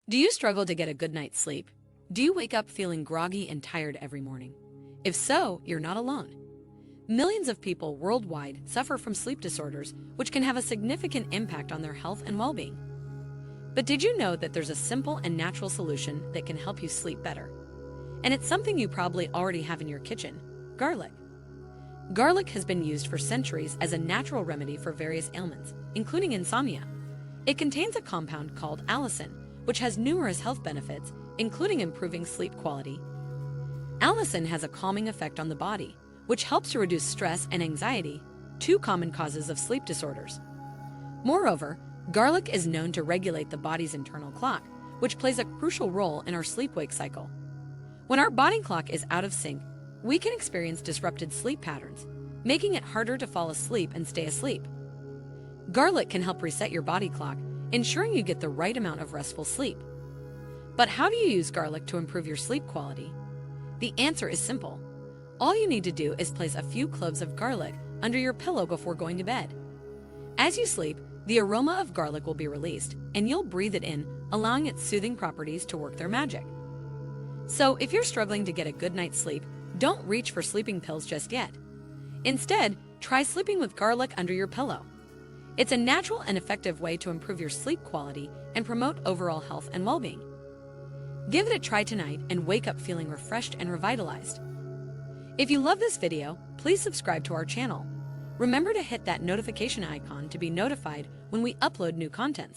Do you struggle to get a good night's sleep? Do you wake up feeling groggy and tired every morning? If so, you're not alone. Millions of people worldwide suffer from sleep disorders, which can have a significant impact on their health and well-being. But did you know that there's a simple and natural solution that can help you sleep better? And it's something you probably already have in your kitchen: garlic. Garlic has been used for centuries as a natural remedy for various ailments, including insomnia. It contains a compound called allicin, which has numerous health benefits, including improving sleep quality. Allicin has a calming effect on the body, which helps to reduce stress and anxiety, two common causes of sleep disorders. Moreover, garlic is known to regulate the body's internal clock, which plays a crucial role in our sleep-wake cycle. When our body clock is out of sync, we can experience disrupted sleep patterns, making it harder to fall asleep and stay asleep. Garlic can help reset your body clock, ensuring you get the right amount of restful sleep. But how do you use garlic to improve your sleep quality? The answer is simple. All you need to do is place a few cloves of garlic under your pillow before going to bed. As you sleep, the aroma of garlic will be released, and you'll breathe it in, allowing its soothing properties to work their magic. So if you're struggling to get a good night's sleep, don't reach for sleeping pills just yet. Instead, try sleeping with garlic under your pillow. It's a natural and effective way to improve your sleep quality and promote overall health and well-being. Give it a try tonight and wake up feeling refreshed and revitalized. If you love this video, please subscribe to our channel. Remember to hit that notification icon to be notified when we upload new contents.